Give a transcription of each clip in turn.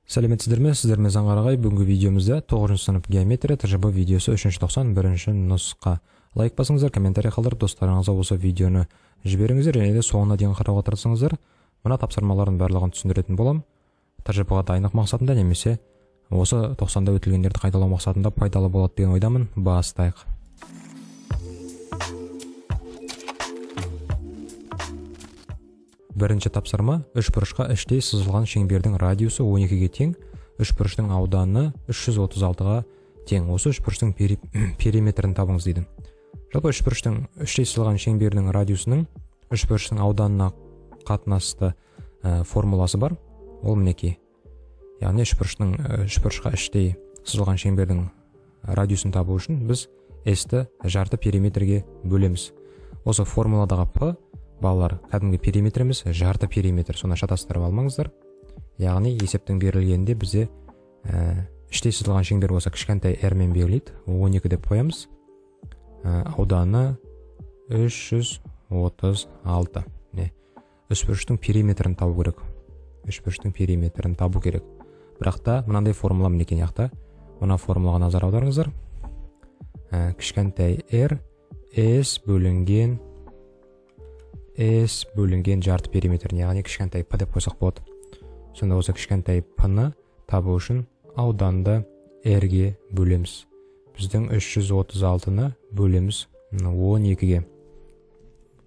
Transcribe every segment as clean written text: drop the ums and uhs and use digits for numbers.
Сәлеметсіздер ме? Сіздермен Заңғарағай. Бүгінгі видеомызда 9 сынып геометрия тәжірибе видеосы 391 нұсқа. Лайк басыңыздар, комментарий қалдырып, достарыңызға осы видеоны жіберіңіздер, және де соңына дейін қарауға тырысыңыздар. Мына тапсырмалардың барлығын түсіндіретін болам. Тәжірибеға дайындық мақсатында немесе осы 90-да өтілгендерді қайталау мақсатында пайдалы болады деген ойдамын. Бастайық. Бірінші тапсырма: үш бұрышқа іштей сызылған шеңбердің радиусы 12-ге тең, үш бұрыштың ауданы 336-ға тең. Осы үш бұрыштың периметрін табыңыз дейді. Жалпы үш бұрыштың іштей сызылған шеңбердің радиусының үш бұрыштың ауданына қатынасты формуласы бар. Ол мінекей. Яғни үш бұрышқа іштей сызылған шеңбердің радиусын табу үшін біз S-ті жарты периметрге бөлеміз. Осы формуладағы P балалар кәдімгі периметр емес, жарты периметр. Соны шатастырып алмаңыздар. Яғни есептің берілгенде бізде іштей сызылған шеңбер болса кішкентай r мен беріледі. 12 деп қоямыз. Ауданы 336. Үш бұрыштың периметрін табу керек. Үш бұрыштың периметрін табу керек. Бірақ та мынандай формула мінекен яқта. Мына формулаға назар аударыңыздар. Кішкентай r S бөлінген жарты периметрін, яғни кішкентай P деп қойсақ болады. Сонда осы кішкентай P-ны табу үшін ауданды R-ге бөлеміз. Біздің 336-ны бөлеміз 12-ге.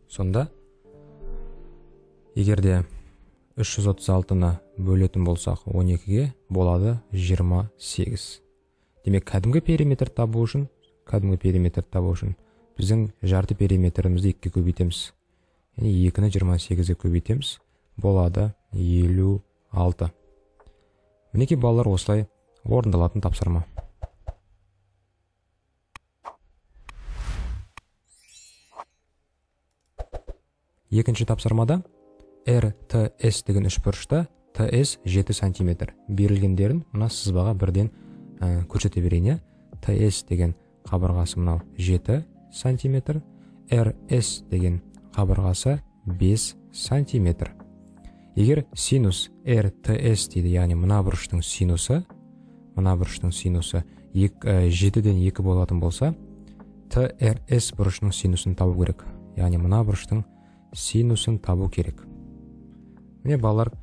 Сонда егерде 336-ны бөлетін болсақ 12-ге болады 28. Демек, кәдімгі периметр табу үшін біздің жарты периметрімізді 2-ге көбейтеміз. Яғни 2-ні 28-ге көбейтеміз. Болады 56. Мінекей балалар, осылай орындалатын тапсырма. Екінші тапсырмада RTS деген үш бұрышта TS 7 см. Берілгендерін мына сызбаға бірден көрсете берейін. TS деген қабырғасы мынау 7 см, RS деген қабырғасы 5 см. Егер синус RTS дейді, яғни мына бұрыштың синусы 7-ден 2 болатын болса, TRS бұрышының синусын табу керек. Яғни мына бұрыштың синусын табу керек. Міне балалар,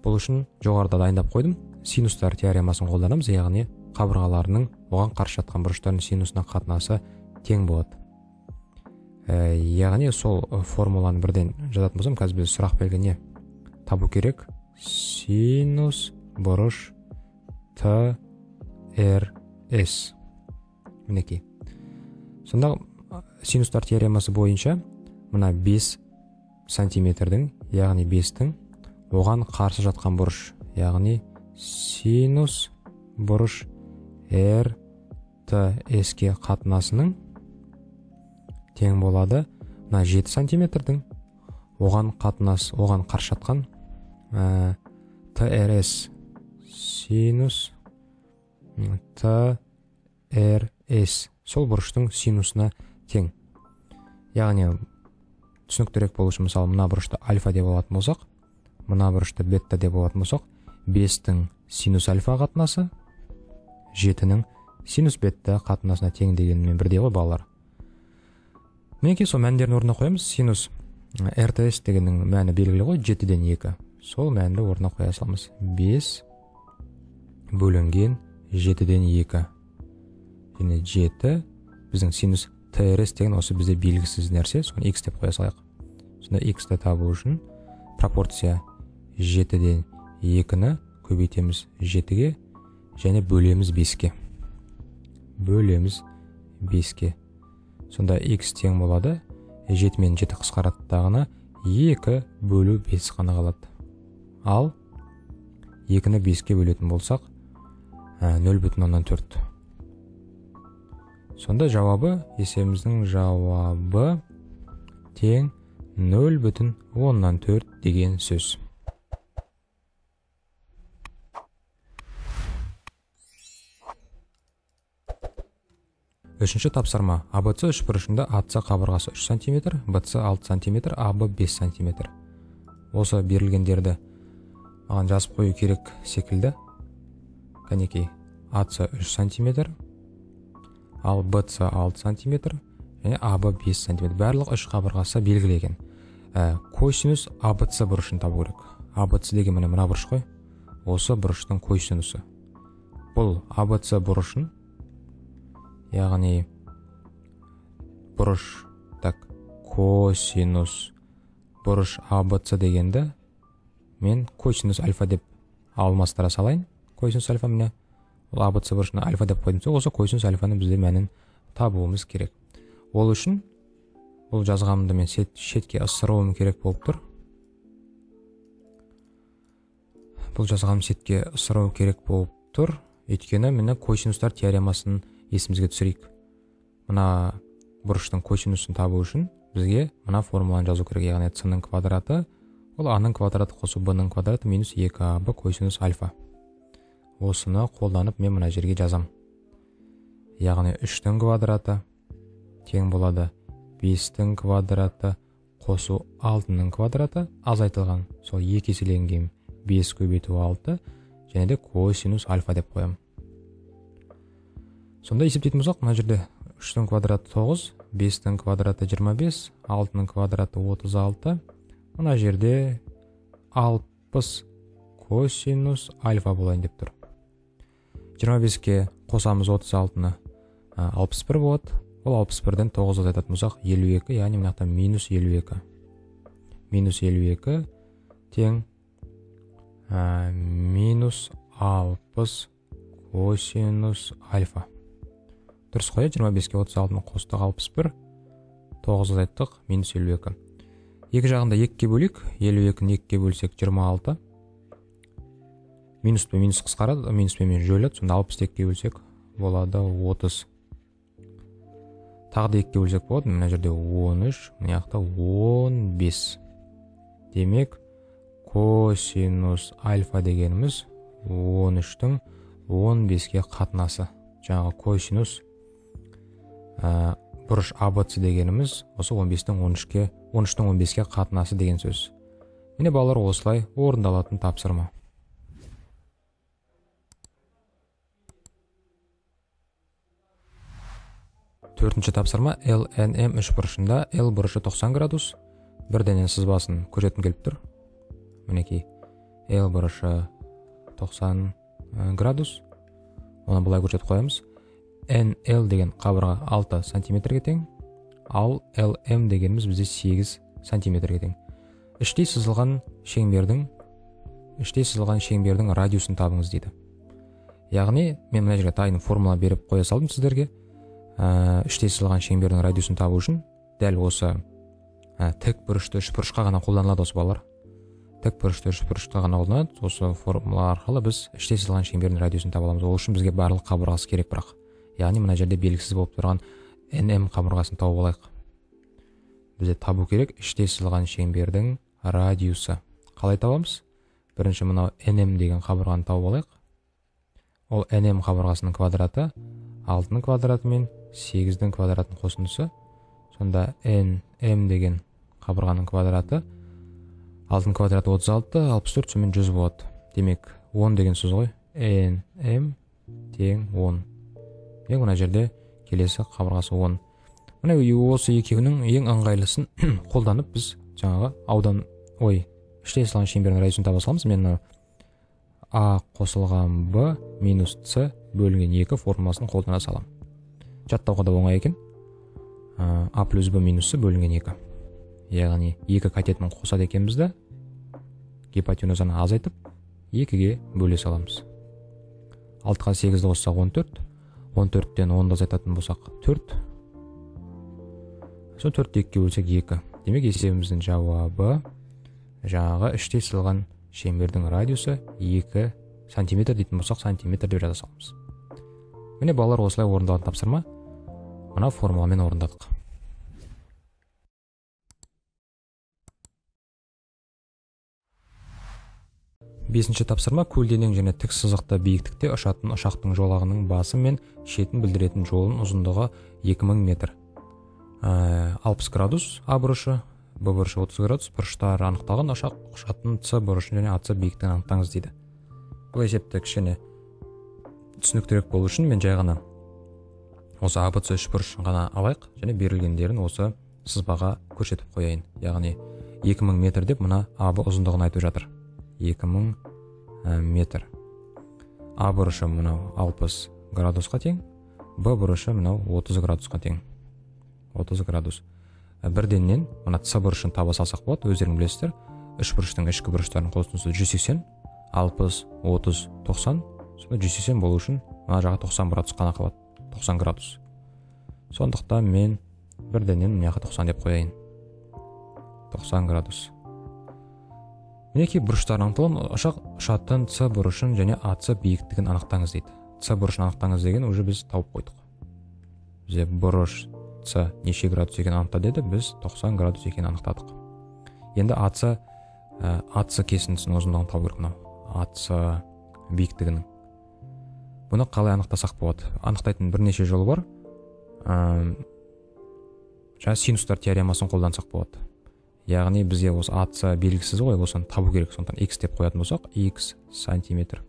бұл үшін жоғарыда дайындап қойдым. Синустар теоремасын қолданамыз, яғни қабырғаларының оған қарсы жатқан бұрыштардың синусына қатынасы тең болады. Яғни сол формуланы бірден жазатын болсам, қазір біз сұрақ белгіні табу керек. Синус бұрыш TRS. Мінекей. Сонда синустар теоремасы бойынша мына 5 сантиметрдің, яғни 5-тің оған қарсы жатқан бұрыш, яғни синус бұрыш RTS-ке қатынасының тең болады мына 7 сантиметрдің оған қарсы жатқан TRS синус TRS сол бұрыштың синусына тең. Яғни түсініктірек болу үшін, мысалы, мына бұрышты альфа деп алатын болсақ, мына бұрышты бетта деп алатын болсақ, 5-тің синус альфа қатынасы 7-нің синус бетта қатынасына тең дегенмен бірдей ғой балалар. Мінекей сол мәндерін орнына қоямыз. Синус RTS дегеннің мәні белгілі ғой, 7-ден 2. Сол мәнді орнына қоя саламыз. 5 бөлінген 7-ден 2. Және 7 біздің синус TRS деген осы бізде белгісіз нәрсе, соны x деп қоя салайық. Сонда x-ті табу үшін пропорция 7-ден 2-ні көбейтеміз 7-ге және бөлеміз 5-ке. Сонда x тең болады 7 мен 7 қысқараттағына 2 бөлу 5 қана қалады. Ал 2-ні 5-ке бөлетін болсақ 0,4. Сонда есебіміздің жауабы тең 0,4 деген сөз. Үшінші тапсырма. ABC үш бұрышында AC қабырғасы 3 см, BC 6 см, AB 5 см. Осы берілгендерді маған жазып қою керек секілді. кәнекей АС 3 сантиметр, ал БС 6 сантиметр, және АБ 5 сантиметр. Барлық үш қабырғасы белгілеген. Косинус АБЦ бұрышын табу керек. АБЦ деген мына бұрыш қой. Осы бұрыштың косинусы. Бұл АБЦ бұрышын, яғни бұрыш, косинус бұрыш АБЦ дегенді мен косинус альфа деп алмастыра салайын. Косинус альфа міне, ол АБЦ бұрышына альфа деп қойдым. Осы косинус альфаны бізде мәнін табуымыз керек. Ол үшін бұл жазғанымды мен шетке ысыруым керек болып тұр. Бұл жазғаным шетке ысырау керек болып тұр. Өйткені мені косинустар теоремасын есімізге түсірейік. Мына бұрыштың косинусын табу үшін бізге мына формуланы жазу керек. Яғни с-ның квадраты, ол а-ның квадраты қосу б-ның квадраты минус 2аб косинус альфа. Осыны қолданып мен мына жерге жазам. Яғни 3-дің квадраты тең болады 5-дің квадраты қосу 6-ның квадраты, азайтылған сол 2 еселенген 5 көбейту 6, және де косинус альфа деп қоям. Сонда есептейтін болсақ, мына жерде 3-дің квадраты 9, 5-дің квадраты 25, 6-ның квадраты 36, мына жерде 60 косинус альфа болайын деп тұр. 25-ке қосамыз 36-ны 61 болады. Ол 61-ден 9 азайтатын болсақ 52, яғни мынақта минус 52. Минус 52 тең минус 60 косинус альфа. Дұрыс қой, 25-ке 36-ны қостық 61, 9 азайттық минус 52. Екі жағында 2-ке бөлік, 52-ні 2-ке бөлсек 26. Минус пен минус қысқарады, минус пен минус жөледі, сонда 62-ке бөлсек болады 30. Тағы да 2-ке бөлсек болады, мына жерде 13, мына жақта 15. Демек, косинус альфа дегеніміз 13-тің 15-ке қатынасы. Жаңағы косинус бұрыш АБЦ дегеніміз осы 15-тің 15-ке қатынасы деген сөз. Міне балалар, осылай орындалатын тапсырма. Төртінші тапсырма LNM 3 бұрышында L бұрышы 90 градус, бірденен сызбасын көрсетім келіп тұр. Мінекей, L бұрышы 90 градус, оны бұлай көрсетіп қоямыз. NL деген қабырға 6 сантиметрге тең, ал LM дегеніміз бізде 8 сантиметрге тең. Іштей сызылған шеңбердің радиусын табыңыз дейді. Яғни, мен мына жерге тайын формула беріп қоя салдым сіздерге. Іштей сызылған шеңбердің радиусын табу үшін дәл осы тік бұрышты үш бұрышқа ғана қолданылады осы балалар. Тік бұрышты үш бұрышқа ғана қолданылады. Осы формула арқылы біз іштей сызылған шеңбердің радиусын таба аламыз. Ол үшін бізге барлық қабырғасы керек бірақ. Яғни мына жерде белгісіз болып тұрған NM қабырғасын тауып алайық. Бізде табу керек іштей сызылған шеңбердің радиусы. Қалай табамыз? Бірінші мынау NM деген қабырғаны тауып алайық. Ол NM қабырғасының квадраты 6-ның квадраты мен 8-дің квадратының қосындысы. Сонда NM деген қабырғаның квадраты 6-ның квадраты 36, 64 сөмен 100 болады. Демек 10 деген сөз ғой. NM тең 10. Ең мына жерде келесі қабырғасы 10. Мына осы екеуінің ең ыңғайлысын қолданып біз жаңағы іштей сызылған шеңбердің радиусын таба саламыз. Мен А қосылған Б минус С бөлінген 2 формуласын қолдана салам. Жаттауға да оңай екен. А плюс Б минус С бөлінген 2. Яғни 2 катетін қосады екенбізді. Гипотенузаны азайтып 2-ге бөле саламыз. 6-ға 8-ді қоссақ 14. 14-тен 10-ды азайтатын болсақ 4. Сол 4-ті 2-ге бөлсек 2. Демек есебіміздің жауабы жаңағы іштей сызылған шеңбердің радиусы 2 сантиметр дейтін болсақ сантиметр деп жаза саламыз. Міне балалар, осылай орындалған тапсырма. Мына формуламен орындадық. Бесінші тапсырма көлденең және тік сызықты биіктікте ұшатын ұшақтың жолағының басы мен шетін білдіретін жолын ұзындығы 2000 метр. 60 градус А бұрышы, Б бұрышы 30 градус, бұрыштар анықталған ұшақ ұшатын С бұрышын және АС биіктігін анықтаңыз дейді. Бұл есепті кішкене түсініктірек болу үшін мен жай ғана осы ABC үшбұрышын ғана алайық және берілгендерін осы сызбаға көрсетіп қояйын. Яғни 2000 метр деп мына AB ұзындығын айтып жатыр. 2000 метр. А бұрышы мынау 60 градусқа тең, Б бұрышы мынау 30 градусқа тең. 30 градус. Бірденнен мына С бұрышын таба салсақ болады, өздерің білесіздер. Үш бұрыштың ішкі бұрыштарының қосындысы 180, 60, 30, 90. Сонда 180 болу үшін мына жағы 90 градус қана қалады. 90 градус. Сондықтан мен бірденен мына жаққа 90 деп қояйын. 90 градус. Мінекей бұрыштарын анықталған ұшатын С бұрышын және АС биіктігін анықтаңыз дейді. С бұрышын анықтаңыз деген уже біз тауып қойдық. Бізде бұрыш С неше градус екенін анықта деді, біз 90 градус екенін анықтадық. Енді АС кесіндісінің ұзындығын табу керек мынау. АС биіктігінің. Бұны қалай анықтасақ болады? Анықтайтын бірнеше жолы бар. Жаңа синустар теоремасын қолдансақ болады. Яғни бізге осы АС белгісіз ғой, осыны табу керек. Сондықтан x деп қоятын болсақ, x сантиметр.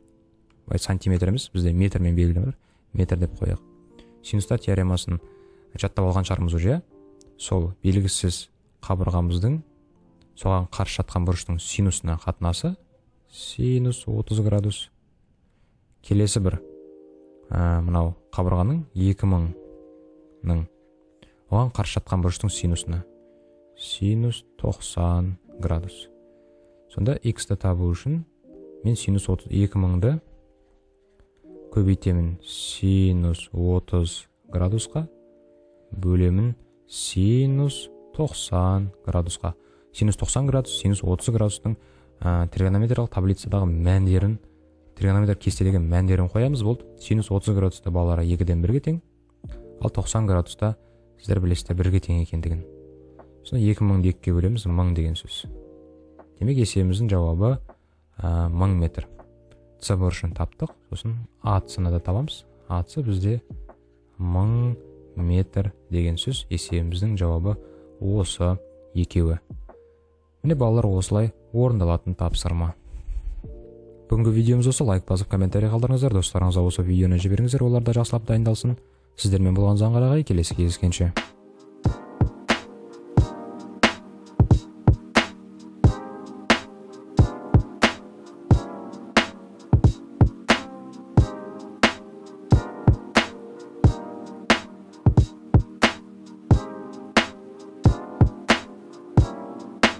Сантиметр емес, бізде метрмен белгілі бар. Метр деп қояйық. Синустар теоремасын жаттап алған шығармыз уже. Сол белгісіз қабырғамыздың соған қарсы жатқан бұрыштың синусына қатынасы синус 30 градус. Келесі бір мынау қабырғаның 2000-ның оған қарсы жатқан бұрыштың синусына синус 90 градус. Сонда x-ті табу үшін мен синус 2000-ді көбейтемін синус 30 градусқа, бөлемін синус 90 градусқа. Синус 90 градус, синус 30 градустың тригонометриялық таблицадағы мәндерін, тригонометрия кестедегі мәндерін қоямыз. Болды. Синус 30 градуста балалары 2-ден 1-ге тең, ал 90 градуста сіздер білесіздер 1-ге тең екендігін. Сонда 2000-ді 2-ге бөлеміз, 1000 деген сөз. Демек есебіміздің жауабы 1000 метр. С бұрышын таптық, сосын АС-ны да табамыз. АС бізде 1000 метр деген сөз. Есебіміздің жауабы осы екеуі. Міне балалар, осылай орындалатын тапсырма. Бүгінгі видеомыз осы. Лайк басып, комментарий қалдырыңыздар. Достарыңызға осы видеоны жіберіңіздер, олар да жақсылап дайындалсын. Сіздермен болған Қарағай, келесі кездескенше.